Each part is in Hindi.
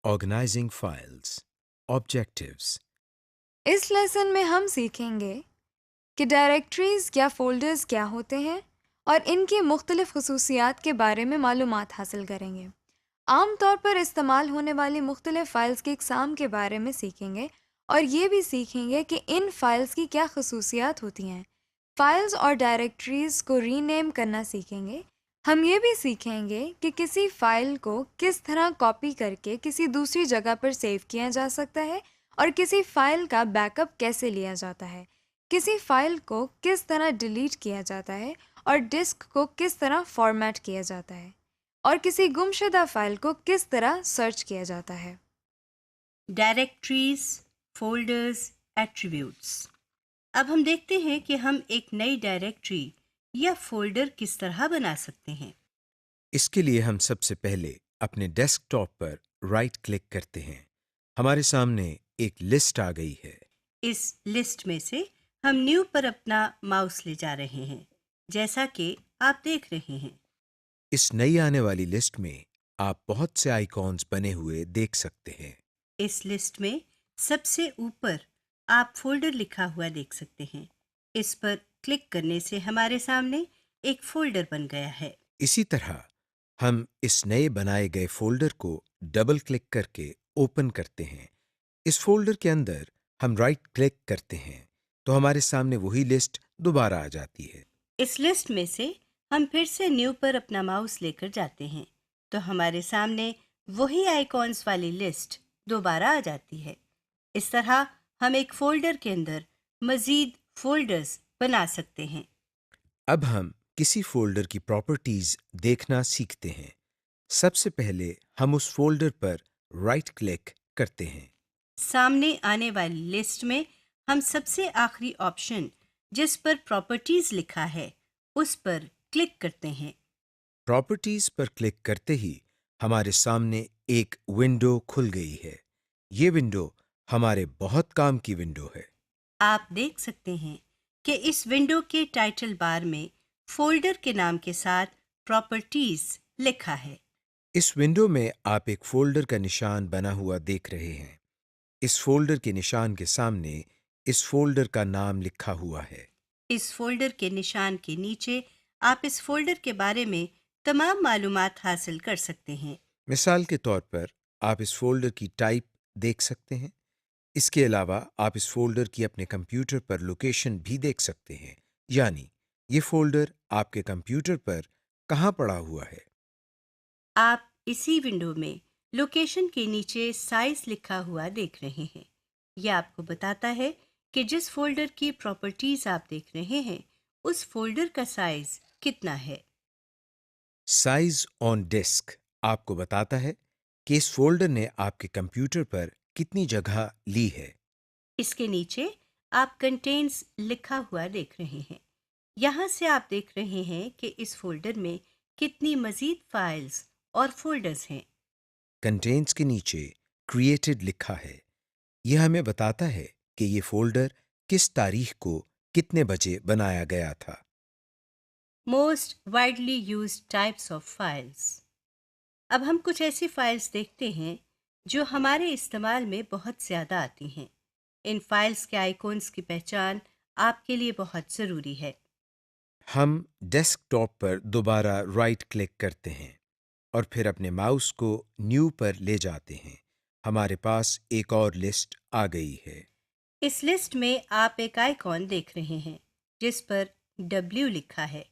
Organizing files. Objectives. इस लेसन में हम सीखेंगे कि डायरेक्टरीज या फोल्डर्स क्या होते हैं और इनकी मुख्तलिफ खसूसियात के बारे में मालूमात हासिल करेंगे। आम तौर पर इस्तेमाल होने वाली मुख्तलिफ फ़ाइल्स की इकसाम के बारे में सीखेंगे और ये भी सीखेंगे कि इन फ़ाइल्स की क्या खसूसियात होती हैं। फ़ाइल्स और डायरेक्टरीज को रीनेम करना सीखेंगे। हम ये भी सीखेंगे कि किसी फ़ाइल को किस तरह कॉपी करके किसी दूसरी जगह पर सेव किया जा सकता है और किसी फ़ाइल का बैकअप कैसे लिया जाता है, किसी फ़ाइल को किस तरह डिलीट किया जाता है और डिस्क को किस तरह फॉर्मेट किया जाता है और किसी गुमशुदा फ़ाइल को किस तरह सर्च किया जाता है। Directories, folders, attributes. अब हम देखते हैं कि हम एक नई डायरेक्टरी या फोल्डर किस तरह बना सकते हैं। इसके लिए हम सबसे पहले अपने डेस्कटॉप पर राइट क्लिक करते हैं। हमारे सामने एक लिस्ट आ गई है। इस लिस्ट में से हम न्यू पर अपना माउस ले जा रहे हैं, जैसा कि आप देख रहे हैं। इस नई आने वाली लिस्ट में आप बहुत से आइकॉन्स बने हुए देख सकते हैं। इस लिस्ट में सबसे ऊपर आप फोल्डर लिखा हुआ देख सकते हैं। इस पर क्लिक करने से हमारे सामने एक फोल्डर बन गया है। इसी तरह हम इस नए बनाए गए फोल्डर को डबल क्लिक करके ओपन करते हैं। इस फोल्डर के अंदर हम राइट क्लिक करते हैं तो हमारे सामने वही लिस्ट दोबारा आ जाती है। इस लिस्ट में से हम फिर से न्यू पर अपना माउस लेकर जाते हैं तो हमारे सामने वही आइकॉन्स वाली लिस्ट दोबारा आ जाती है। इस तरह हम एक फोल्डर के अंदर मजीद फोल्डर्स बना सकते हैं। अब हम किसी फोल्डर की प्रॉपर्टीज देखना सीखते हैं। सबसे पहले हम उस फोल्डर पर राइट क्लिक करते हैं। सामने आने वाली लिस्ट में हम सबसे आखिरी ऑप्शन जिस पर प्रॉपर्टीज लिखा है उस पर क्लिक करते हैं। प्रॉपर्टीज पर क्लिक करते ही हमारे सामने एक विंडो खुल गई है। ये विंडो हमारे बहुत काम की विंडो है। आप देख सकते हैं कि इस विंडो के टाइटल बार में फोल्डर के नाम के साथ प्रॉपर्टीज लिखा है। इस विंडो में आप एक फोल्डर का निशान बना हुआ देख रहे हैं। इस फोल्डर के निशान के सामने इस फोल्डर का नाम लिखा हुआ है। इस फोल्डर के निशान के नीचे आप इस फोल्डर के बारे में तमाम मालूमात हासिल कर सकते हैं। मिसाल के तौर पर आप इस फोल्डर की टाइप देख सकते हैं। इसके अलावा आप इस फोल्डर की अपने कंप्यूटर पर लोकेशन भी देख सकते हैं, यानी ये फोल्डर आपके कंप्यूटर पर कहाँ पड़ा हुआ है। आप इसी विंडो में लोकेशन के नीचे साइज लिखा हुआ देख रहे हैं। यह आपको बताता है कि जिस फोल्डर की प्रॉपर्टीज आप देख रहे हैं उस फोल्डर का साइज कितना है। साइज ऑन डिस्क आपको बताता है कि इस फोल्डर ने आपके कंप्यूटर पर कितनी जगह ली है। इसके नीचे आप कंटेंट्स लिखा हुआ देख रहे हैं। यहाँ से आप देख रहे हैं कि इस फोल्डर में कितनी मजीद फाइल्स और फोल्डर्स हैं। कंटेंट्स के नीचे क्रिएटेड लिखा है। यह हमें बताता है कि ये फोल्डर किस तारीख को कितने बजे बनाया गया था। Most widely used types of files. अब हम कुछ ऐसी फाइल्स देखते हैं जो हमारे इस्तेमाल में बहुत ज़्यादा आती हैं। इन फाइल्स के आइकॉन्स की पहचान आपके लिए बहुत ज़रूरी है। हम डेस्कटॉप पर दोबारा राइट क्लिक करते हैं और फिर अपने माउस को न्यू पर ले जाते हैं। हमारे पास एक और लिस्ट आ गई है। इस लिस्ट में आप एक आइकॉन देख रहे हैं जिस पर W लिखा है।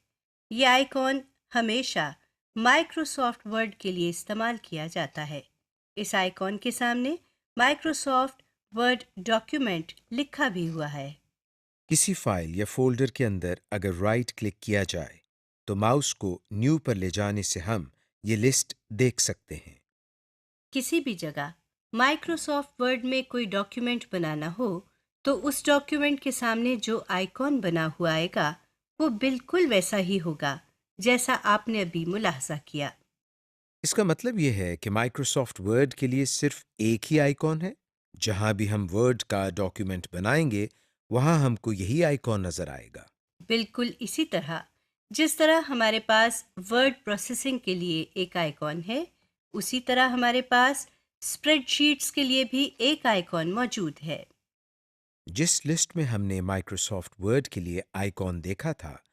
यह आइकॉन हमेशा माइक्रोसॉफ्ट वर्ड के लिए इस्तेमाल किया जाता है। इस आइकॉन के सामने माइक्रोसॉफ्ट वर्ड डॉक्यूमेंट लिखा भी हुआ है। किसी फाइल या फोल्डर के अंदर अगर राइट क्लिक किया जाए तो माउस को न्यू पर ले जाने से हम ये लिस्ट देख सकते हैं। किसी भी जगह माइक्रोसॉफ्ट वर्ड में कोई डॉक्यूमेंट बनाना हो तो उस डॉक्यूमेंट के सामने जो आइकॉन बना हुआ आएगा वो बिल्कुल वैसा ही होगा जैसा आपने अभी मुलाहजा किया। इसका मतलब ये है कि माइक्रोसॉफ्ट वर्ड के लिए सिर्फ एक ही आइकॉन है। जहां भी हम वर्ड का डॉक्यूमेंट बनाएंगे वहां हमको यही आइकॉन नजर आएगा। बिल्कुल इसी तरह जिस तरह हमारे पास वर्ड प्रोसेसिंग के लिए एक आइकॉन है, उसी तरह हमारे पास स्प्रेडशीट्स के लिए भी एक आइकॉन मौजूद है। जिस लिस्ट में हमने माइक्रोसॉफ्ट वर्ड के लिए आइकॉन देखा था,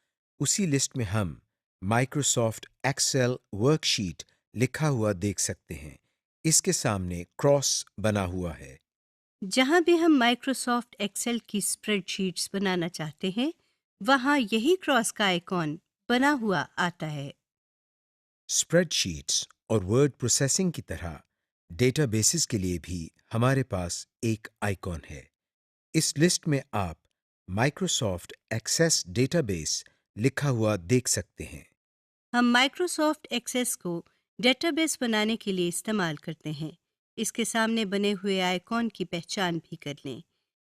उसी लिस्ट में हम माइक्रोसॉफ्ट एक्सेल वर्कशीट लिखा हुआ देख सकते हैं। इसके सामने क्रॉस बना हुआ है। जहां भी हम माइक्रोसॉफ्ट एक्सेल की स्प्रेडशीट्स बनाना चाहते हैं, वहां यही क्रॉस का आइकॉन बना हुआ आता है। स्प्रेडशीट्स और वर्ड प्रोसेसिंग की तरह डेटाबेसेस के लिए भी हमारे पास एक आइकॉन है। इस लिस्ट में आप माइक्रोसॉफ्ट एक्सेस डेटाबेस लिखा हुआ देख सकते हैं। हम माइक्रोसॉफ्ट एक्सेस को डेटाबेस बनाने के लिए इस्तेमाल करते हैं। इसके सामने बने हुए आइकॉन की पहचान भी कर लें।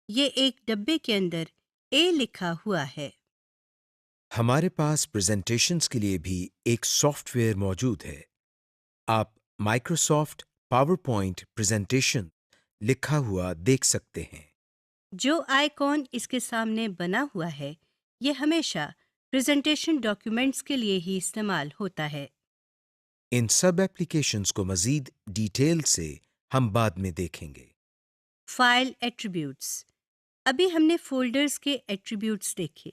ये एक डब्बे के अंदर ए लिखा हुआ है। हमारे पास प्रेजेंटेशंस के लिए भी एक सॉफ्टवेयर मौजूद है। आप माइक्रोसॉफ्ट पावरपॉइंट प्रेजेंटेशन लिखा हुआ देख सकते हैं। जो आइकॉन इसके सामने बना हुआ है, ये हमेशा प्रेजेंटेशन डॉक्यूमेंट्स के लिए ही इस्तेमाल होता है। इन सब एप्लीकेशंस को मजीद डिटेल से हम बाद में देखेंगे। File attributes. अभी हमने फोल्डर्स के एट्रीब्यूट्स देखे।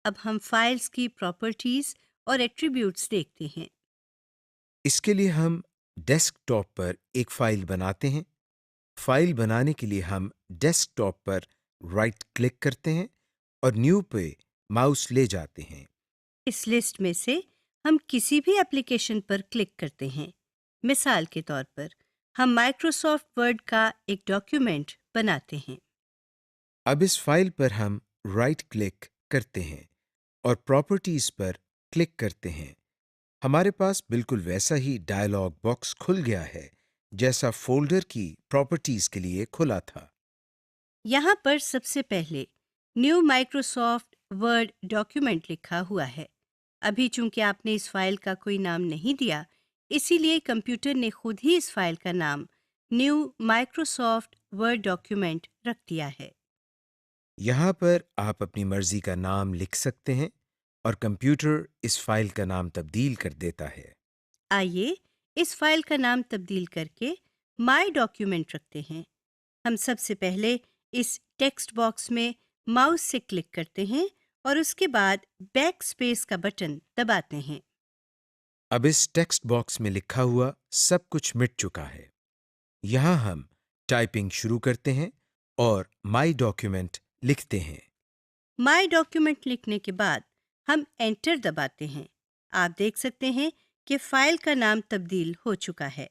अब हम फाइल्स की प्रॉपर्टीज और एट्रीब्यूट्स देखते हैं। इसके लिए हम डेस्कटॉप पर एक फाइल बनाते हैं। फाइल बनाने के लिए हम डेस्कटॉप पर राइट क्लिक करते हैं और न्यू पे माउस ले जाते हैं। इस लिस्ट में से हम किसी भी एप्लीकेशन पर क्लिक करते हैं। मिसाल के तौर पर हम माइक्रोसॉफ्ट वर्ड का एक डॉक्यूमेंट बनाते हैं। अब इस फाइल पर हम राइट क्लिक करते हैं और प्रॉपर्टीज पर क्लिक करते हैं। हमारे पास बिल्कुल वैसा ही डायलॉग बॉक्स खुल गया है जैसा फोल्डर की प्रॉपर्टीज के लिए खुला था। यहाँ पर सबसे पहले न्यू माइक्रोसॉफ्ट वर्ड डॉक्यूमेंट लिखा हुआ है। अभी चूंकि आपने इस फाइल का कोई नाम नहीं दिया, इसीलिए कंप्यूटर ने खुद ही इस फाइल का नाम न्यू माइक्रोसॉफ्ट वर्ड डॉक्यूमेंट रख दिया है। यहाँ पर आप अपनी मर्जी का नाम लिख सकते हैं और कंप्यूटर इस फाइल का नाम तब्दील कर देता है। आइए इस फाइल का नाम तब्दील करके माय डॉक्यूमेंट रखते हैं। हम सबसे पहले इस टेक्स्ट बॉक्स में माउस से क्लिक करते हैं और उसके बाद बैक स्पेस का बटन दबाते हैं। अब इस टेक्स्ट बॉक्स में लिखा हुआ सब कुछ मिट चुका है। यहाँ हम टाइपिंग शुरू करते हैं और माई डॉक्यूमेंट लिखते हैं। माय डॉक्यूमेंट लिखने के बाद हम एंटर दबाते हैं। आप देख सकते हैं कि फाइल का नाम तब्दील हो चुका है।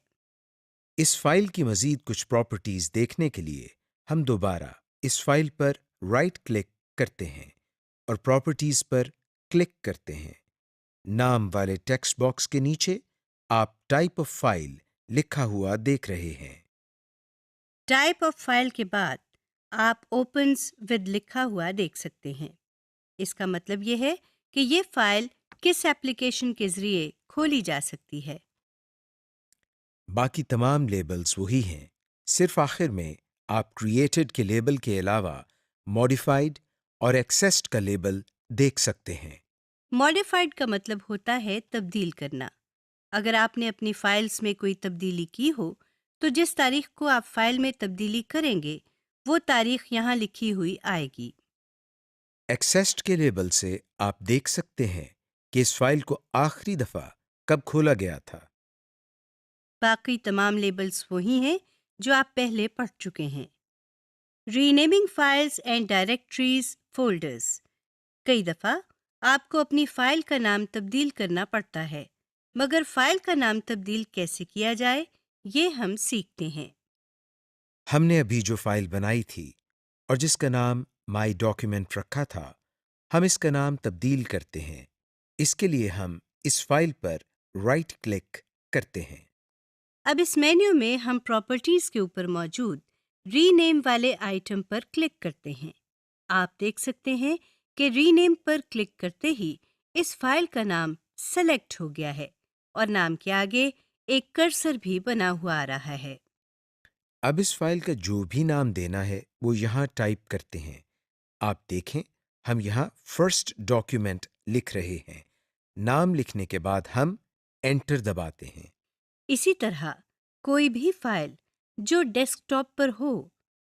इस फाइल की मजीद कुछ प्रॉपर्टीज देखने के लिए हम दोबारा इस फाइल पर राइट क्लिक करते हैं और प्रॉपर्टीज पर क्लिक करते हैं। नाम वाले टेक्स्ट बॉक्स के नीचे आप टाइप ऑफ फाइल लिखा हुआ देख रहे हैं। टाइप ऑफ फाइल के बाद आप ओपन्स विद लिखा हुआ देख सकते हैं। इसका मतलब यह है कि ये फाइल किस एप्लीकेशन के जरिए खोली जा सकती है। बाकी तमाम लेबल्स वही हैं। सिर्फ आखिर में आप क्रिएटेड के लेबल के अलावा मॉडिफाइड और एक्सेस्ड का लेबल देख सकते हैं। मॉडिफाइड का मतलब होता है तब्दील करना। अगर आपने अपनी फाइल्स में कोई तब्दीली की हो, तो जिस तारीख को आप फाइल में तब्दीली करेंगे, वो तारीख यहाँ लिखी हुई आएगी। एक्सेस्ड के लेबल से आप देख सकते हैं कि इस फाइल को आखिरी दफा कब खोला गया था। बाकी तमाम लेबल्स वही हैं जो आप पहले पढ़ चुके हैं। Renaming files and directories folders. कई दफ़ा आपको अपनी फाइल का नाम तब्दील करना पड़ता है, मगर फाइल का नाम तब्दील कैसे किया जाए, ये हम सीखते हैं। हमने अभी जो फाइल बनाई थी और जिसका नाम माई डॉक्यूमेंट रखा था, हम इसका नाम तब्दील करते हैं। इसके लिए हम इस फाइल पर राइट क्लिक करते हैं। अब इस मेन्यू में हम प्रॉपर्टीज के ऊपर मौजूद रीनेम वाले आइटम पर क्लिक करते हैं। आप देख सकते हैं कि रीनेम पर क्लिक करते ही इस फाइल का नाम सेलेक्ट हो गया है और नाम के आगे एक कर्सर भी बना हुआ आ रहा है। अब इस फाइल का जो भी नाम देना है वो यहाँ टाइप करते हैं। आप देखें, हम यहाँ फर्स्ट डॉक्यूमेंट लिख रहे हैं। नाम लिखने के बाद हम एंटर दबाते हैं। इसी तरह कोई भी फाइल जो डेस्कटॉप पर हो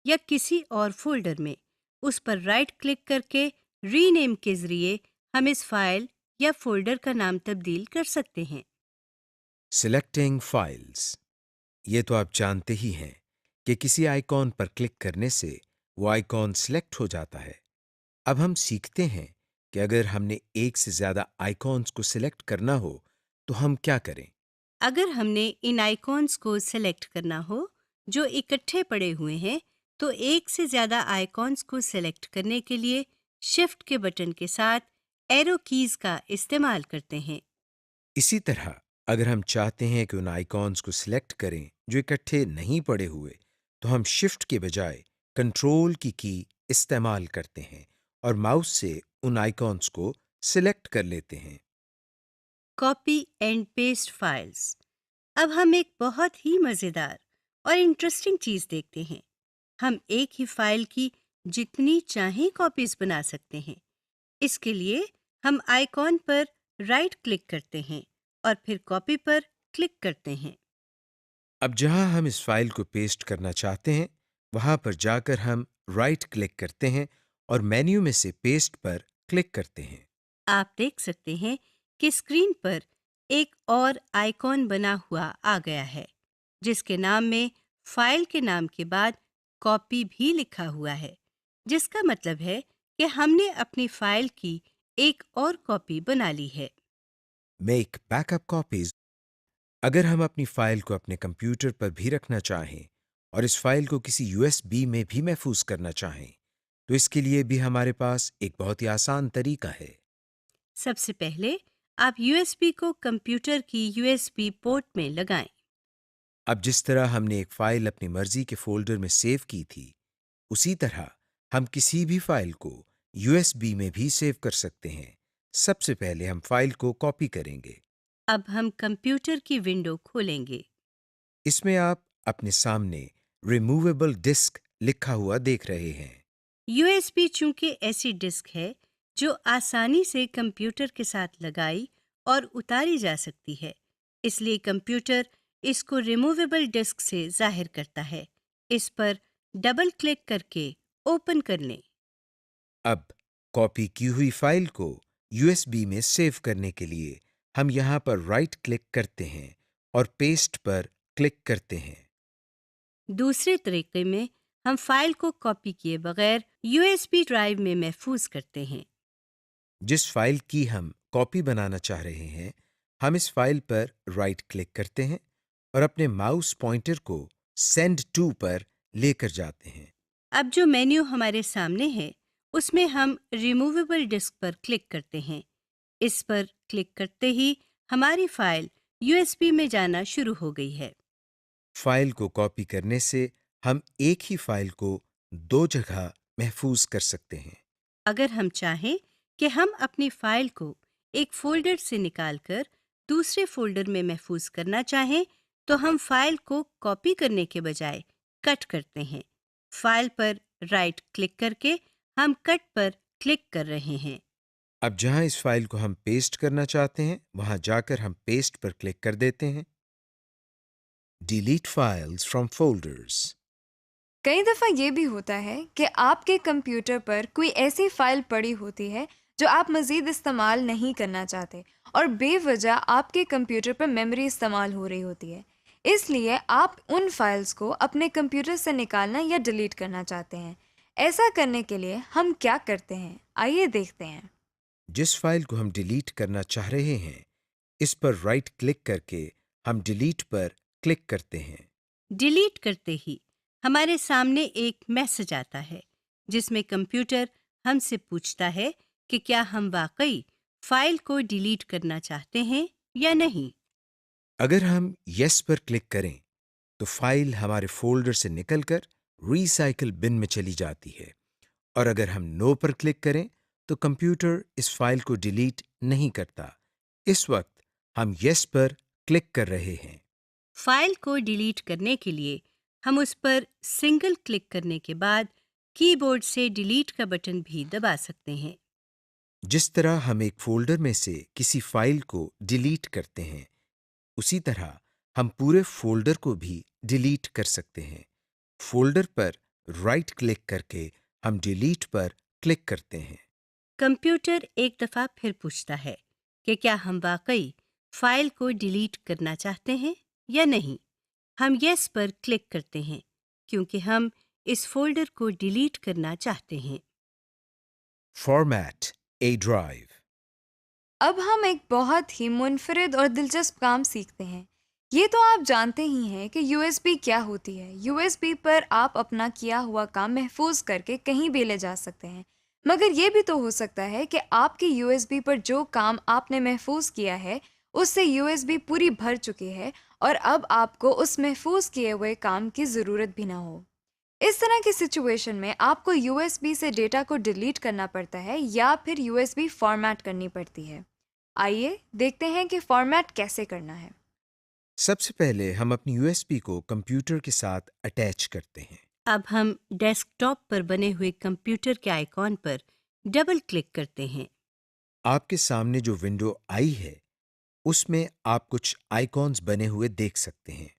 या किसी और फोल्डर में, उस पर राइट क्लिक करके रीनेम के जरिए हम इस फाइल या फोल्डर का नाम तब्दील कर सकते हैं। Selecting files. ये तो आप जानते ही हैं कि किसी आइकॉन पर क्लिक करने से वो आइकॉन सिलेक्ट हो जाता है। अब हम सीखते हैं कि अगर हमने एक से ज़्यादा आइकॉन्स को सिलेक्ट करना हो तो हम क्या करें। अगर हमने इन आइकॉन्स को सेलेक्ट करना हो जो इकट्ठे पड़े हुए हैं, तो एक से ज़्यादा आइकॉन्स को सेलेक्ट करने के लिए शिफ्ट के बटन के साथ एरो कीज का इस्तेमाल करते हैं। इसी तरह अगर हम चाहते हैं कि उन आइकॉन्स को सिलेक्ट करें जो इकट्ठे नहीं पड़े हुए, तो हम शिफ्ट के बजाय कंट्रोल की इस्तेमाल करते हैं और माउस से उन आइकॉन्स को सिलेक्ट कर लेते हैं। Copy and paste files. अब हम एक बहुत ही मज़ेदार और इंटरेस्टिंग चीज़ देखते हैं। हम एक ही फाइल की जितनी चाहें कॉपीज बना सकते हैं। इसके लिए हम आइकॉन पर राइट क्लिक करते हैं और फिर कॉपी पर क्लिक करते हैं। अब जहां हम इस फाइल को पेस्ट करना चाहते हैं, वहां पर जाकर हम राइट क्लिक करते हैं और मेन्यू में से पेस्ट पर क्लिक करते हैं। आप देख सकते हैं कि स्क्रीन पर एक और आइकॉन बना हुआ आ गया है, जिसके नाम में फाइल के नाम के बाद कॉपी भी लिखा हुआ है, जिसका मतलब है कि हमने अपनी फाइल की एक और कॉपी बना ली है। Make backup copies. अगर हम अपनी फाइल को अपने कंप्यूटर पर भी रखना चाहें और इस फाइल को किसी यूएसबी में भी महफूज करना चाहें, तो इसके लिए भी हमारे पास एक बहुत ही आसान तरीका है। सबसे पहले आप यूएसबी को कंप्यूटर की यूएसबी पोर्ट में लगाएं। अब जिस तरह हमने एक फाइल अपनी मर्जी के फोल्डर में सेव की थी, उसी तरह हम किसी भी फाइल को यूएसबी में भी सेव कर सकते हैं। सबसे पहले हम फाइल को कॉपी करेंगे। अब हम कंप्यूटर की विंडो खोलेंगे। इसमें आप अपने सामने रिमूवेबल डिस्क लिखा हुआ देख रहे हैं। यूएसबी चूंकि ऐसी डिस्क है जो आसानी से कंप्यूटर के साथ लगाई और उतारी जा सकती है, इसलिए कंप्यूटर इसको रिमूवेबल डिस्क से जाहिर करता है। इस पर डबल क्लिक करके ओपन कर लें। अब कॉपी की हुई फाइल को यूएसबी में सेव करने के लिए हम यहाँ पर राइट क्लिक करते हैं और पेस्ट पर क्लिक करते हैं। दूसरे तरीके में हम फाइल को कॉपी किए बगैर यूएसबी ड्राइव में महफूज करते हैं। जिस फाइल की हम कॉपी बनाना चाह रहे हैं, हम इस फाइल पर राइट क्लिक करते हैं और अपने माउस पॉइंटर को सेंड टू पर लेकर जाते हैं। अब जो मेन्यू हमारे सामने है, उसमें हम रिमूवेबल डिस्क पर क्लिक करते हैं। इस पर क्लिक करते ही हमारी फाइल यूएसबी में जाना शुरू हो गई है। फाइल को कॉपी करने से हम एक ही फाइल को दो जगह महफूज कर सकते हैं। अगर हम चाहें कि हम अपनी फाइल को एक फोल्डर से निकालकर दूसरे फोल्डर में महफूज करना चाहें, तो हम फाइल को कॉपी करने के बजाय कट करते हैं। फाइल पर राइट क्लिक करके हम कट पर क्लिक कर रहे हैं। अब जहां इस फाइल को हम पेस्ट करना चाहते हैं, वहां जाकर हम पेस्ट पर क्लिक कर देते हैं। Delete files from folders. कई दफ़ा ये भी होता है कि आपके कंप्यूटर पर कोई ऐसी फ़ाइल पड़ी होती है जो आप मज़ीद इस्तेमाल नहीं करना चाहते और बेवजह आपके कंप्यूटर पर मेमोरी इस्तेमाल हो रही होती है। इसलिए आप उन फाइल्स को अपने कंप्यूटर से निकालना या डिलीट करना चाहते हैं। ऐसा करने के लिए हम क्या करते हैं, आइए देखते हैं। जिस फाइल को हम डिलीट करना चाह रहे हैं, इस पर राइट क्लिक करके हम डिलीट पर क्लिक करते हैं। डिलीट करते ही हमारे सामने एक मैसेज आता है, जिसमें कंप्यूटर हमसे पूछता है कि क्या हम वाकई फाइल को डिलीट करना चाहते हैं या नहीं। अगर हम यस पर क्लिक करें, तो फाइल हमारे फोल्डर से निकलकर रिसाइकिल बिन में चली जाती है, और अगर हम नो पर क्लिक करें, तो कंप्यूटर इस फाइल को डिलीट नहीं करता। इस वक्त हम यस पर क्लिक कर रहे हैं। फाइल को डिलीट करने के लिए हम उस पर सिंगल क्लिक करने के बाद कीबोर्ड से डिलीट का बटन भी दबा सकते हैं। जिस तरह हम एक फोल्डर में से किसी फाइल को डिलीट करते हैं, उसी तरह हम पूरे फोल्डर को भी डिलीट कर सकते हैं। फोल्डर पर राइट क्लिक करके हम डिलीट पर क्लिक करते हैं। कंप्यूटर एक दफ़ा फिर पूछता है कि क्या हम वाकई फाइल को डिलीट करना चाहते हैं या नहीं। हम यस पर क्लिक करते हैं क्योंकि हम इस फोल्डर को डिलीट करना चाहते हैं। फॉर्मेट ए ड्राइव। अब हम एक बहुत ही मुनफरिद और दिलचस्प काम सीखते हैं। ये तो आप जानते ही हैं कि यूएसबी क्या होती है। यूएसबी पर आप अपना किया हुआ काम महफूज करके कहीं भी ले जा सकते हैं। मगर ये भी तो हो सकता है कि आपकी यूएसबी पर जो काम आपने महफूज किया है उससे यूएसबी पूरी भर चुकी है और अब आपको उस महफूज किए हुए काम की ज़रूरत भी ना हो। इस तरह की सिचुएशन में आपको यूएसबी से डेटा को डिलीट करना पड़ता है या फिर यूएसबी फॉर्मेट करनी पड़ती है। आइए देखते हैं कि फॉर्मेट कैसे करना है। सबसे पहले हम अपनी यूएसबी को कंप्यूटर के साथ अटैच करते हैं। अब हम डेस्कटॉप पर बने हुए कंप्यूटर के आइकॉन पर डबल क्लिक करते हैं। आपके सामने जो विंडो आई है उसमें आप कुछ आइकॉन्स बने हुए देख सकते हैं।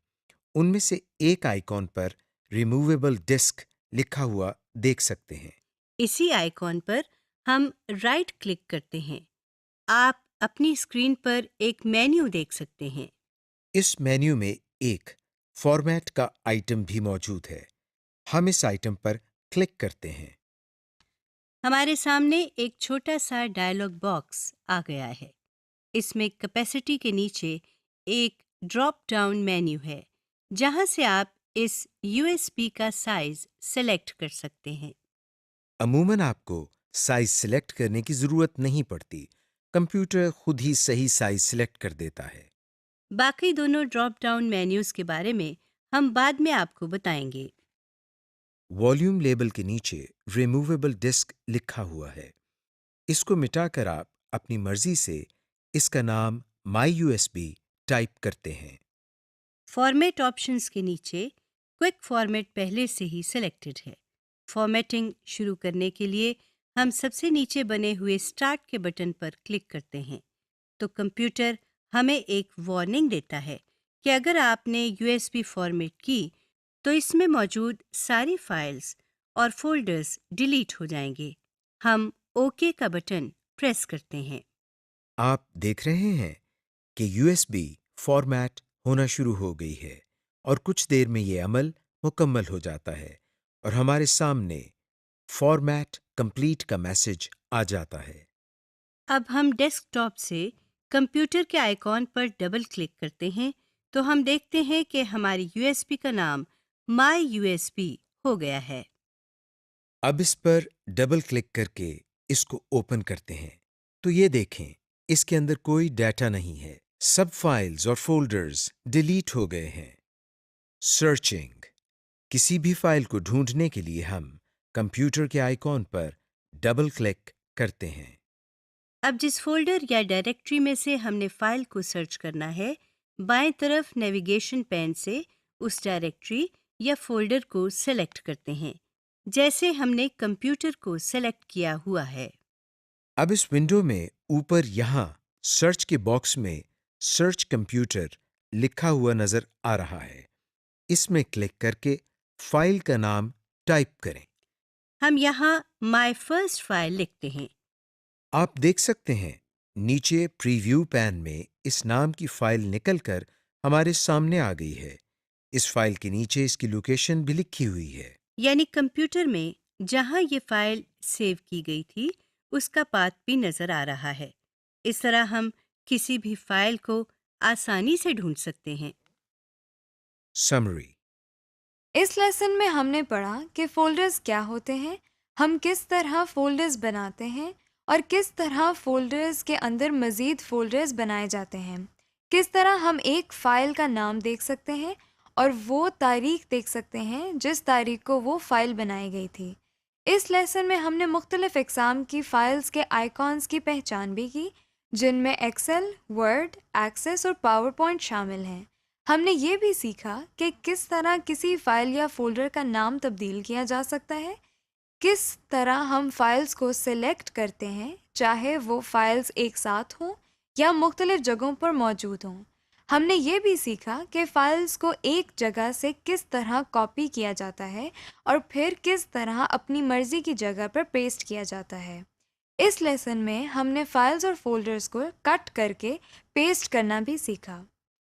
उनमें से एक आइकॉन पर रिमूवेबल डिस्क लिखा हुआ देख सकते हैं। इसी आइकॉन पर हम राइट क्लिक करते हैं। आप अपनी स्क्रीन पर एक मेन्यू देख सकते हैं। इस मेन्यू में एक फॉर्मेट का आइटम भी मौजूद है। हम इस आइटम पर क्लिक करते हैं। हमारे सामने एक छोटा सा डायलॉग बॉक्स आ गया है। इसमें कैपेसिटी के नीचे एक ड्रॉप डाउन मेन्यू है जहां से आप इस यूएसबी का साइज सेलेक्ट कर सकते हैं। अमूमन आपको साइज सिलेक्ट करने की जरूरत नहीं पड़ती। कंप्यूटर खुद ही सही साइज सिलेक्ट कर देता है। बाकी दोनों ड्रॉप डाउन मेन्यूज के बारे में हम बाद में आपको बताएंगे। वॉल्यूम लेबल के नीचे रिमूवेबल डिस्क लिखा हुआ है। इसको मिटाकर आप अपनी मर्जी से इसका नाम माई यूएसबी टाइप करते हैं। फॉर्मेट ऑप्शंस के नीचे क्विक फॉर्मेट पहले से ही सिलेक्टेड है। फॉर्मेटिंग शुरू करने के लिए हम सबसे नीचे बने हुए स्टार्ट के बटन पर क्लिक करते हैं तो कंप्यूटर हमें एक वार्निंग देता है कि अगर आपने यूएसबी फॉर्मेट की तो इसमें मौजूद सारी फाइल्स और फोल्डर्स डिलीट हो जाएंगे। हम ओके का बटन प्रेस करते हैं। आप देख रहे हैं कि यूएसबी फॉर्मेट होना शुरू हो गई है और कुछ देर में ये अमल मुकम्मल हो जाता है और हमारे सामने फॉर्मेट कंप्लीट का मैसेज आ जाता है। अब हम डेस्कटॉप से कंप्यूटर के आइकॉन पर डबल क्लिक करते हैं तो हम देखते हैं कि हमारी यूएसबी का नाम माई यूएसबी हो गया है। अब इस पर डबल क्लिक करके इसको ओपन करते हैं तो ये देखें, इसके अंदर कोई डाटा नहीं है। सब फाइल्स और फोल्डर्स डिलीट हो गए हैं। सर्चिंग। किसी भी फाइल को ढूंढने के लिए हम कंप्यूटर के आइकॉन पर डबल क्लिक करते हैं। अब जिस फोल्डर या डायरेक्टरी में से हमने फाइल को सर्च करना है, बाएं तरफ नेविगेशन पैन से उस डायरेक्टरी या फोल्डर को सेलेक्ट करते हैं जैसे हमने कंप्यूटर को सेलेक्ट किया हुआ है। अब इस विंडो में ऊपर यहाँ सर्च के बॉक्स में सर्च कंप्यूटर लिखा हुआ नजर आ रहा है। इसमें क्लिक करके फाइल का नाम टाइप करें। हम यहाँ माई फर्स्ट फाइल लिखते हैं। आप देख सकते हैं नीचे प्रीव्यू पैन में इस नाम की फाइल निकलकर हमारे सामने आ गई है। इस फाइल के नीचे इसकी लोकेशन भी लिखी हुई है। यानी कंप्यूटर में जहां ये फाइल सेव की गई थी उसका पाथ भी नजर आ रहा है। इस तरह हम किसी भी फाइल को आसानी से ढूंढ सकते हैं। समरी। इस लेसन में हमने पढ़ा कि फ़ोल्डर्स क्या होते हैं, हम किस तरह फ़ोल्डर्स बनाते हैं और किस तरह फ़ोल्डर्स के अंदर मज़ीद फ़ोल्डर्स बनाए जाते हैं। किस तरह हम एक फ़ाइल का नाम देख सकते हैं और वो तारीख देख सकते हैं जिस तारीख को वो फ़ाइल बनाई गई थी। इस लेसन में हमने मुख्तलिफ़ इक़साम की फ़ाइल्स के आइकॉन्स की पहचान भी की, जिनमें एक्सेल, वर्ड, एक्सेस और पावर पॉइंट शामिल हैं। हमने ये भी सीखा कि किस तरह किसी फ़ाइल या फ़ोल्डर का नाम तब्दील किया जा सकता है, किस तरह हम फाइल्स को सिलेक्ट करते हैं चाहे वो फाइल्स एक साथ हों या मुख्तलिफ जगहों पर मौजूद हों। हमने ये भी सीखा कि फाइल्स को एक जगह से किस तरह कॉपी किया जाता है और फिर किस तरह अपनी मर्जी की जगह पर पेस्ट किया जाता है। इस लेसन में हमने फाइल्स और फोल्डर्स को कट करके पेस्ट करना भी सीखा।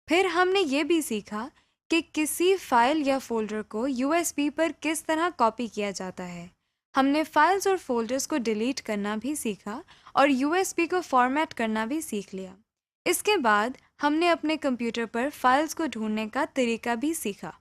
फिर हमने ये भी सीखा कि किसी फाइल या फोल्डर को यूएसबी पर किस तरह कॉपी किया जाता है। हमने फाइल्स और फोल्डर्स को डिलीट करना भी सीखा और यूएसबी को फॉर्मेट करना भी सीख लिया। इसके बाद हमने अपने कंप्यूटर पर फाइल्स को ढूंढने का तरीका भी सीखा।